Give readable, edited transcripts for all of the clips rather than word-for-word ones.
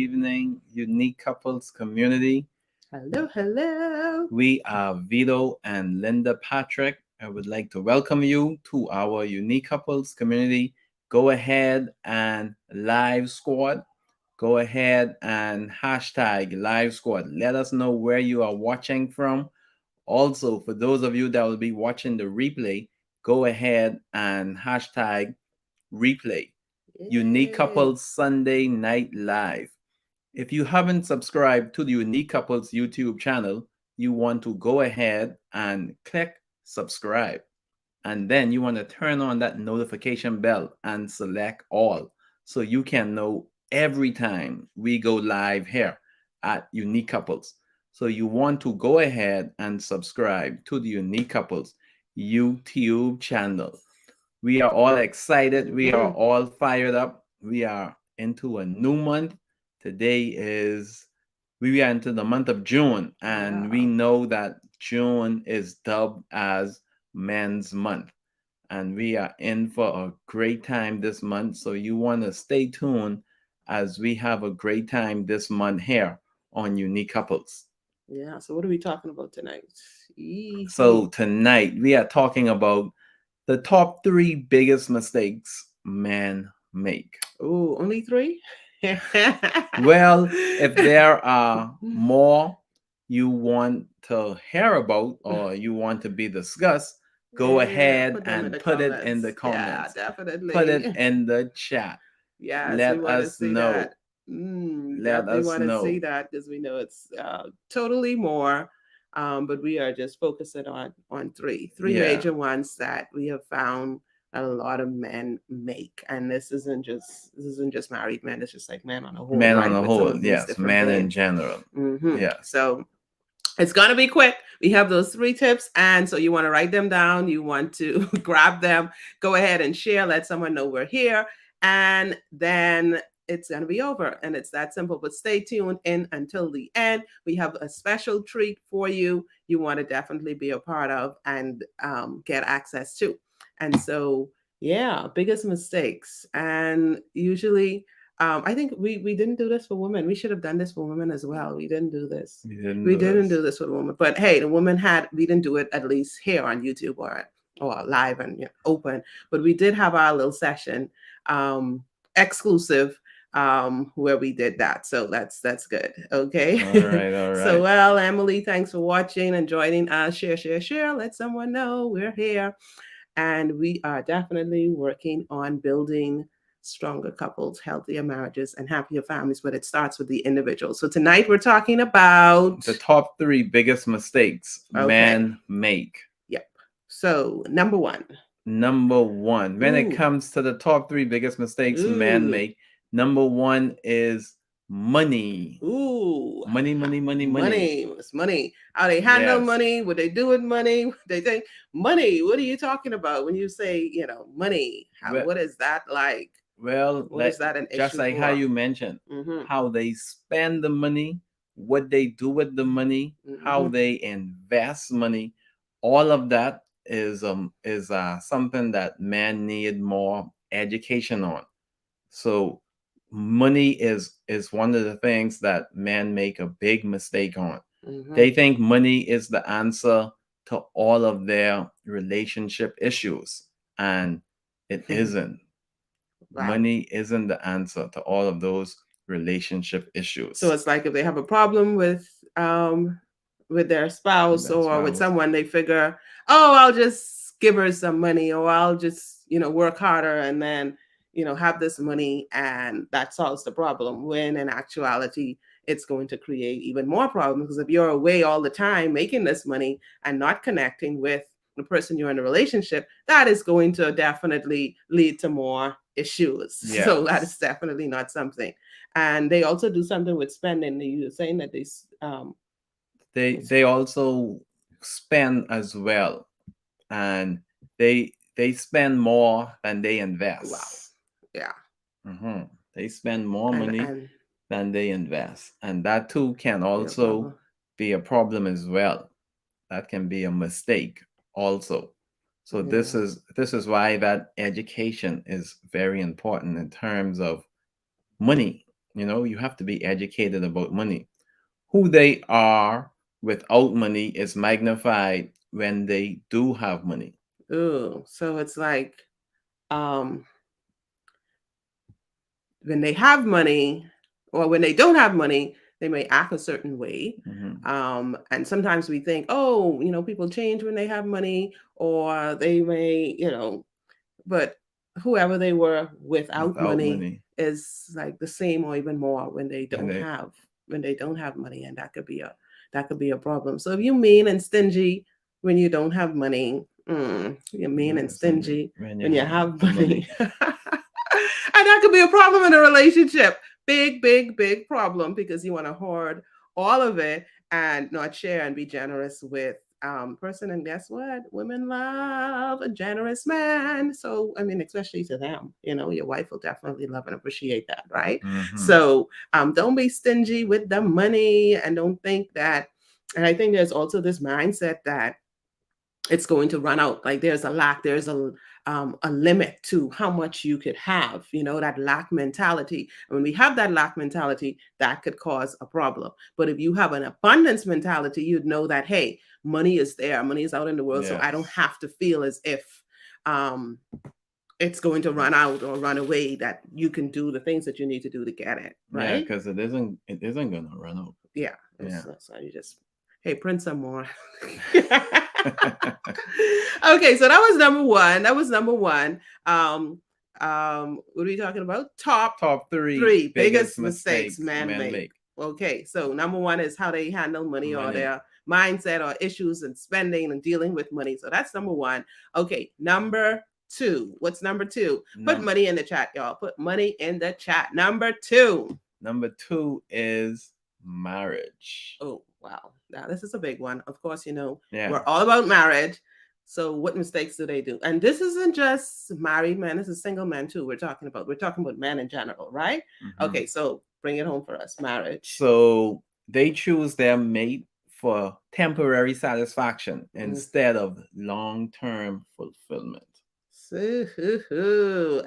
evening, Unique Couples community. Hello, hello. We are Vito and Linda Patrick. I would like to welcome you to our Unique Couples community. Go ahead and live squad. Go ahead and hashtag live squad. Let us know where you are watching from. Also, for those of you that will be watching the replay, go ahead and hashtag replay. Unique Yay. Couples Sunday Night Live. If you haven't subscribed to the Unique Couples YouTube channel, you want to go ahead and click subscribe. And then you want to turn on that notification bell and select all so you can know every time we go live here at Unique Couples. So you want to go ahead and subscribe to the Unique Couples YouTube channel. We are all excited. We are Mhm. all fired up. We are into a new month. Today is, we are into the month of June, and we Yeah. know that June is dubbed as Men's Month. And we are in for a great time this month. So you want to stay tuned as we have a great time this month here on Unique Couples. Yeah. So what are we talking about tonight? So Eehee. tonight we are talking about the top three biggest mistakes men make. Oh, only three? Well, if there are more you want to hear about or you want to be discussed, go Yeah, ahead put them in and the put it in the comments. Yeah, comments. Put it definitely. in the chat. Yes, we Let want to us see know. that. We Let definitely us want to see know. that because we know it's totally more. But we are just focusing on three Yeah. major ones that we have found a lot of men make, and this isn't just married men. It's just like men on a whole, Men on right? the With some whole, of these yes. different Men in things. general. Yes. So it's gonna be quick. We have those three tips, and so you want to write them down. You want to grab them. Go ahead and share. Let someone know we're here, and then it's gonna be over. And it's that simple. But stay tuned in until the end. We have a special treat for you. You want to definitely be a part of and get access to. And so, yeah, biggest mistakes, and usually I think we didn't do this for women. We should have done this for women as well. We didn't do this. We didn't We do didn't this. do this with women. But hey, the woman had we didn't do it at least here on YouTube or live and open. But we did have our little session, um, exclusive, where we did that. So that's good. Okay. All right. All So right. well, Emily, thanks for watching and joining us. Share, share, share. Let someone know we're here. And we are definitely working on building stronger couples, healthier marriages, and happier families, but it starts with the individual. So tonight we're talking about, The top three biggest mistakes okay, men make. yep. So number one. Number one, when it Ooh, comes to the top three biggest mistakes men ooh, make, number one is money. ooh. Money, money, money, money. Money, it's money. How they handle Yes. money, what they do with money, what they think money. What are you talking about when you say, money? Well, What is that like? What like is that an just issue like how for? you mentioned, Mm-hmm. how they spend the money, what they do with the money, how Mm-hmm. they invest money, all of that is something that men need more education on. So money is one of the things that men make a big mistake on. Mm-hmm. They think money is the answer to all of their relationship issues, and it isn't. Wow. Money isn't the answer to all of those relationship So issues. it's like if they have a problem with their spouse That's or why I with was someone, they figure, oh, I'll just give her some money, or I'll just work harder and then have this money, and that solves the problem. When in actuality, it's going to create even more problems, because if you're away all the time making this money and not connecting with the person you're in a relationship, that is going to definitely lead to more issues. So that is yes. definitely not something. And they also do something with spending. You're saying that They also spend as well, and they spend more than they wow, invest. yeah, hmm They spend more money and than they invest, and that too can be a also problem. be a problem as well. That can be a mistake also. So this Yeah, is this is why that education is very important in terms of money. You have to be educated about money. Who they are without money is magnified when they do have money. Ooh, so it's like um, when they have money or when they don't have money, they may act a certain way. Mhm. And sometimes we think, oh, people change when they have money, or they may, but whoever they were without Without money money, is like the same or even more and they when they don't have money, and that could be a problem. So if you mean and stingy when you don't have money, you're mean and yes, and stingy when you when you have have the money. money, And that could be a problem in a relationship. Big, big, big problem, because you want to hoard all of it and not share and be generous with person. And guess what? Women love a generous man. So, I mean, especially to them, your wife will definitely love and appreciate that, right? hmm So, don't be stingy with the money, and don't think that. And I think there's also this mindset that it's going to run out. Like there's a limit to how much you could have, that lack mentality. And when we have that lack mentality, that could cause a problem. But if you have an abundance mentality, you'd know that, hey, money is there, money is out in the world, so I don't yes, have to feel as if um it's going to run out or run away, that you can do the things that you need to do to get it, yeah, right? because it isn't gonna run out. Yeah. Yeah. So you just, hey, print some more. Okay, so that was number one. What are we talking about? Top Top three three biggest biggest mistakes mistakes men men make. make. Okay, so number one is how they handle money, or Money. their mindset or issues and spending and dealing with money. So that's number one. Okay, number two. What's number two? Put Num- money in the chat, y'all. Put money in the chat. Number two. Number two is marriage. Oh, wow. Now, this is a big one. Of course, Yeah. we're all about marriage. So, what mistakes do they do? And this isn't just married men, this is single men too. We're talking about men in general, right? Mhm. Okay, so bring it home for us, marriage. So they choose their mate for temporary satisfaction Mm. instead of long-term fulfillment.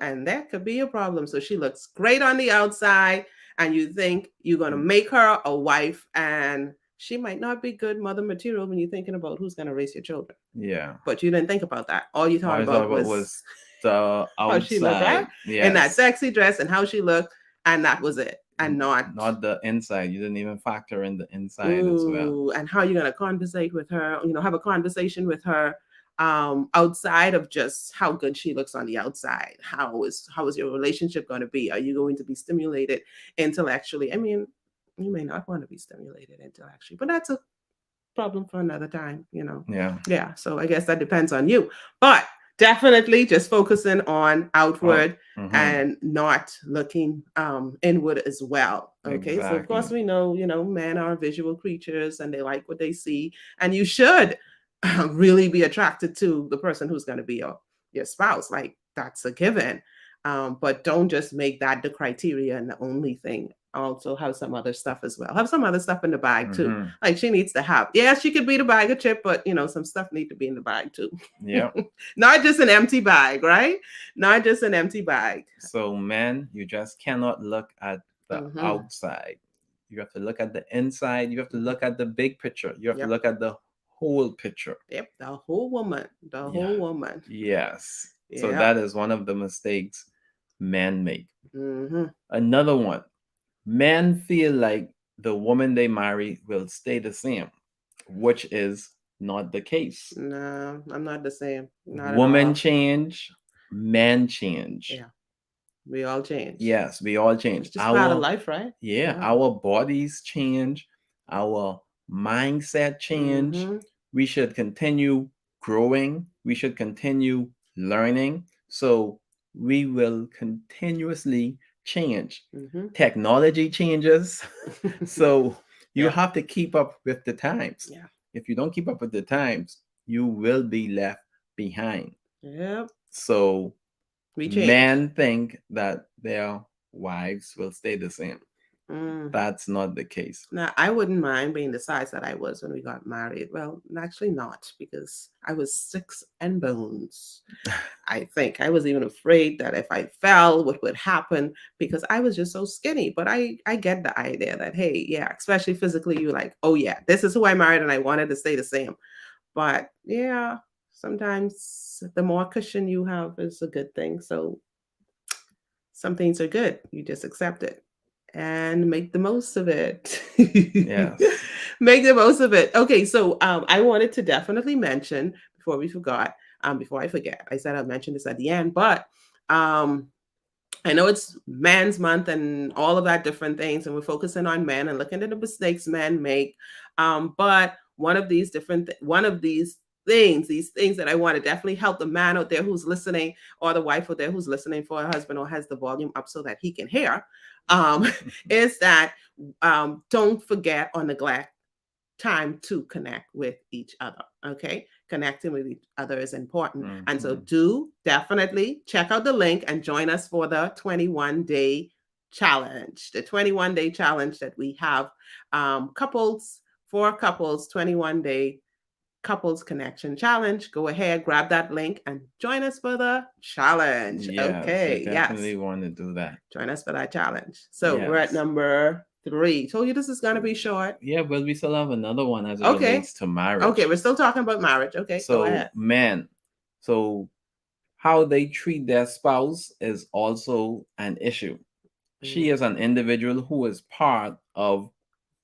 And that could be a problem. So, she looks great on the outside, and you think you're going to Mm. make her a wife, and she might not be good mother material when you're thinking about who's going to raise your children. Yeah. But you didn't think about that. All you All thought I thought about about was was the how she looked, right? outside. In that Yes. sexy dress and how she looked, and that was it. And Not the inside. You didn't even factor in the inside as well. ooh, and how you're gonna conversate with her, have a conversation with her outside of just how good she looks on the outside. How is your relationship going to be? Are you going to be stimulated intellectually? I mean, you may not want to be stimulated intellectually, but that's a problem for another time. Yeah. Yeah, so I guess that depends on you, but definitely just focusing on outward Mhm. and not looking inward as well. Okay, so of course Exactly. we know, men are visual creatures and they like what they see, and you should really be attracted to the person who's going to be your spouse. Like, that's a given. But don't just make that the criteria and the only thing. Also have some other stuff as well. Have some other stuff in the bag too. Mhm. Like, she needs to have. Yeah, she could be the bag of chip, but some stuff need to be in the bag too. Yep. Not just an empty bag, right? Not just an empty bag. So, men, you just cannot look at the Mhm. outside. You have to look at the inside. You have to look at the big picture. You have to Yep. look at the whole picture. Yep, the whole woman. The Yeah. whole woman. Yes. So Yeah. that is one of the mistakes men make. hmm Another one, men feel like the woman they marry will stay the same, which is not the case. No, I'm not the same. Not at Women all. change, men change. Yeah. We all change. Yes, we all change. It's just part of life, right? Yeah, our bodies change, our mindset change. Mhm. We should continue growing. We should continue learning. So we will continuously change. Mhm. Technology changes. So you Yeah. have to keep up with the times. Yeah. If you don't keep up with the times, you will be left behind. Yep. So We change. men think that their wives will stay the same. Mm. That's not the case. Now, I wouldn't mind being the size that I was when we got married. Well, actually, not, because I was six and bones. I think I was even afraid that if I fell, what would happen, because I was just so skinny. But I get the idea that, hey, yeah, especially physically, you're like, oh, yeah, this is who I married and I wanted to stay the same. But yeah, sometimes the more cushion you have is a good thing. So some things are good. You just accept it and make the most of it. Yes. Make the most of it. Okay, so I wanted to definitely mention before we forgot, before I forget, I said I'll mention this at the end, but um, I know it's Men's Month and all of that different things, and we're focusing on men and looking at the mistakes men make. But one of these these things that I want to definitely help the man out there who's listening, or the wife out there who's listening for her husband or has the volume up so that he can hear, is that don't forget or neglect time to connect with each other. Okay. Connecting with each other is important. And so Mhm. do definitely check out the link and join us for the 21-day challenge. The 21-day challenge that we have, for couples, 21-day couples connection challenge. Go ahead, grab that link and join us for the challenge. Yes, you Okay. Yes. definitely want to do that. Join us for that challenge. So we're at Yes. number 3. Told you this is going to be short. Yeah, but we still have another one as it Okay. relates to marriage. Okay, we're still talking about marriage. Okay, go So, ahead. men, so how they treat their spouse is also an issue. She is an individual who is part of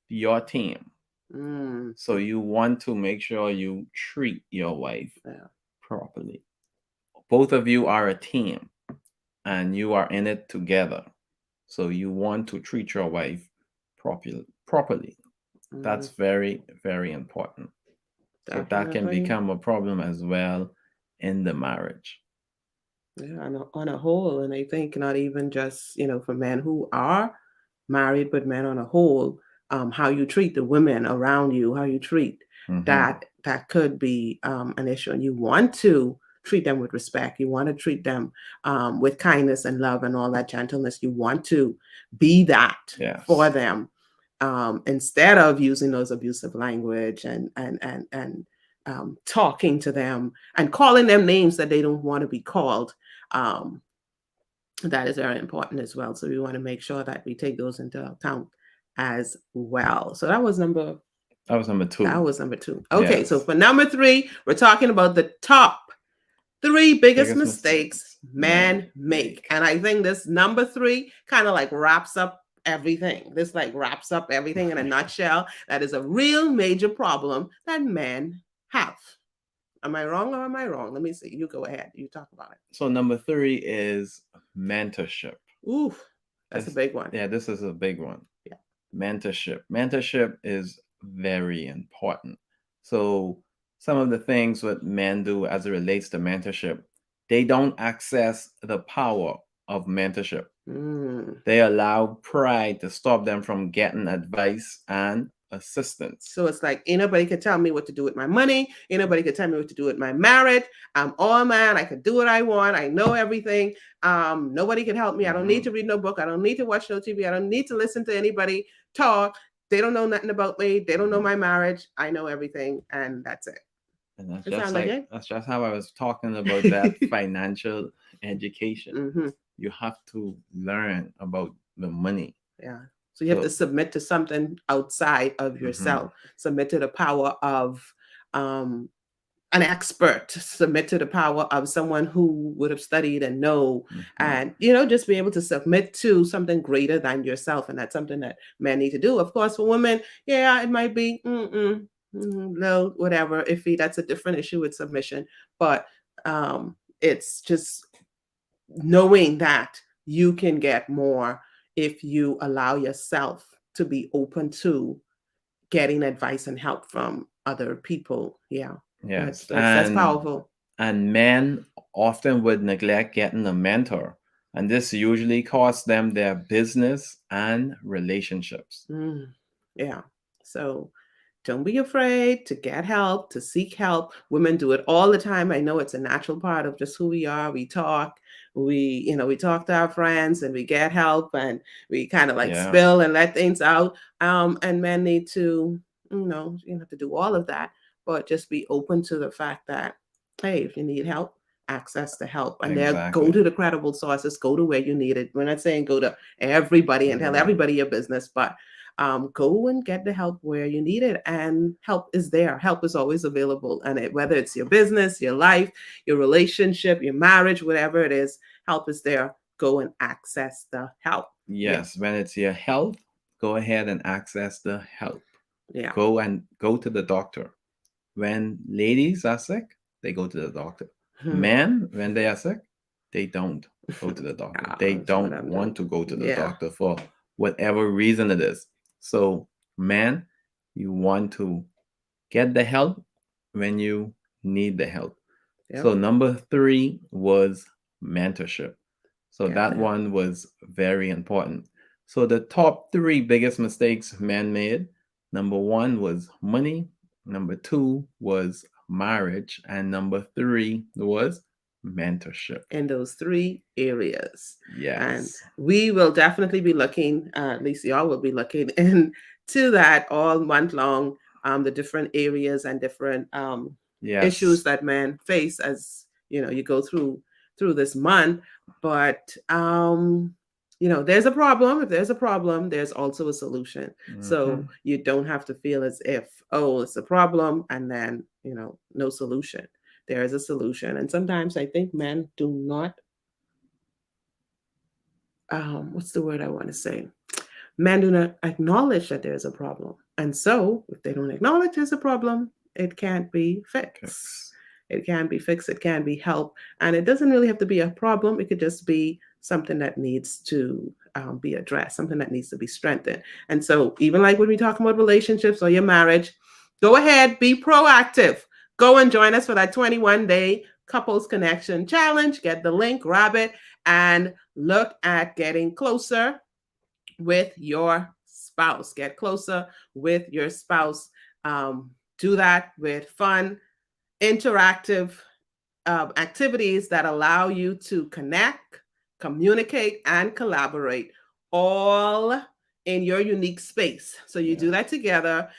your team. Mm, So you want to make sure you treat your wife yeah. properly. Both of you are a team and you are in it together. So you want to treat your wife properly. That's very, very important. So that can Definitely. become a problem as well in the marriage. Yeah, on a whole, and I think not even just for men who are married, but men on a whole, how you treat the women around you, how you treat Mhm. that could be an issue, and you want to treat them with respect. You want to treat them with kindness and love and all that gentleness. You want to be that for Yes. them, instead of using those abusive language and talking to them and calling them names that they don't want to be called. Um, that is very important as well. So we want to make sure that we take those into account as well. So that was number That was number 2. 2. Okay, so Yes. for number 3, we're talking about the top 3 biggest Biggest mistakes mistakes men men make. make. And I think this number 3 kind of like wraps up everything. This like wraps up everything in a nutshell. That is a real major problem that men have. Am I wrong or am I wrong? Let me see. You go ahead. You talk about it. So number 3 is mentorship. Ooh, that's a This, big one. yeah, this is a big one. Yeah. Mentorship. Mentorship is very important. So some of the things what men do as it relates to mentorship, they don't access the power of mentorship. Mm. They allow pride to stop them from getting advice and assistance. So it's like anybody could tell me what to do with my money. Anybody could tell me what to do with my marriage. I'm all man. I could do what I want. I know everything. Nobody can help me. I don't need to read no book. I don't need to watch no TV. I don't need to listen to anybody talk. They don't know nothing about me. They don't know my marriage. I know everything, and that's it. And that's It just sounds like it. that's just how I was talking about that financial education. Mm-hmm. You have to learn about the money. Yeah. So you have to submit to something outside of yourself. Submit to the power of an expert. Submit to the power of someone who would have studied and know, and just be able to submit to something greater than yourself. And that's something that men need to do. Of course, for women, yeah, it might be no, whatever, iffy. That's a different issue with submission. But it's just knowing that you can get more if you allow yourself to be open to getting advice and help from other people. Yeah. Yes. That's powerful. And men often would neglect getting a mentor. And this usually costs them their business and relationships. Yeah. So don't be afraid to get help, to seek help. Women do it all the time. I know it's a natural part of just who we are. We talk, we talk to our friends and we get help and we kind of like Yeah. spill and let things out. And men need to, you don't have to do all of that, but just be open to the fact that, hey, if you need help, access the help, and there, go Exactly. to the credible sources, go to where you need it. We're not saying go to everybody and tell Everybody. everybody your business, but go and get the help where you need it, and help is there. Help is always available, and whether it's your business, your life, your relationship, your marriage, whatever it is, help is there. Go and access the help. Yes, when it's your health, go ahead and access the help. Yeah. Go to the doctor. When ladies are sick, they go to the doctor. Hmm. Men, when they are sick, they don't go to the doctor. They That's what don't I'm want to doing. go to the Yeah. doctor for whatever reason it is. So, man, you want to get the help when you need the help. Yep. So, number 3 was mentorship. So, Get that that. one was very important. So, the top 3 biggest mistakes men made, number 1 was money, number 2 was marriage, and number 3 was mentorship. In those 3 areas. And Yes. we will definitely be looking, at least y'all will be looking into that all month long, the different areas and different issues Yes. that men face as you go through this month. But there's a problem. If there's a problem, there's also a solution. So Mhm. you don't have to feel as if, oh, it's a problem and then no solution. There is a solution. And sometimes I think men do not, what's the word I want to say? Men do not acknowledge that there's a problem. And so if they don't acknowledge there's a problem, it can't be fixed. Fix. It can be fixed, it can be helped. And it doesn't really have to be a problem. It could just be something that needs to be addressed, something that needs to be strengthened. And so, even like when we talk about relationships or your marriage, go ahead, be proactive. Go and join us for that 21-day couples connection challenge. Get the link, grab it, and look at getting closer with your spouse. Get closer with your spouse. Do that with fun, interactive activities that allow you to connect, communicate, and collaborate all in your unique space. So you do that together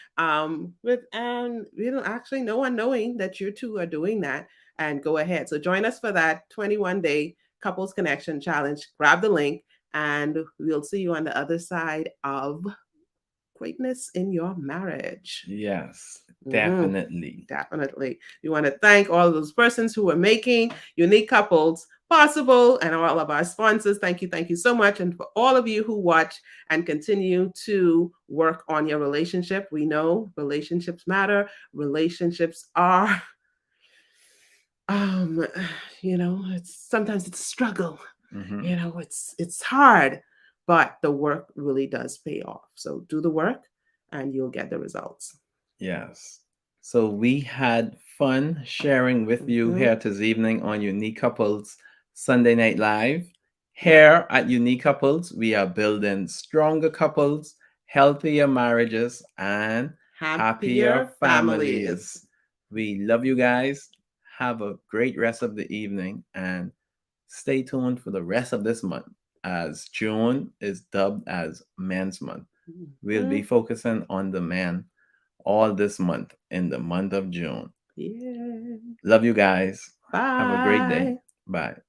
with, actually no one knowing that you two are doing that. And go ahead. So join us for that 21-day couples connection challenge. Grab the link, and we'll see you on the other side of greatness in your marriage. Yes, Mhm. definitely. Definitely. We want to thank all of those persons who are making Unique Couples possible, and all of our sponsors. Thank you so much. And for all of you who watch and continue to work on your relationship, we know relationships matter. Relationships are, sometimes it's a struggle. Mhm. It's hard, but the work really does pay off. So do the work and you'll get the results. Yes. So we had fun sharing with you Mhm. here this evening on Unique Couples Sunday Night Live. Yep. Here at Unique Couples, we are building stronger couples, healthier marriages, and happier Happier families. families. We love you guys. Have a great rest of the evening and stay tuned for the rest of this month as June is dubbed as Men's Month. We'll be Mhm. focusing on the man all this month in the month of June. Yeah. Love you guys. Have a great day. Bye. Bye.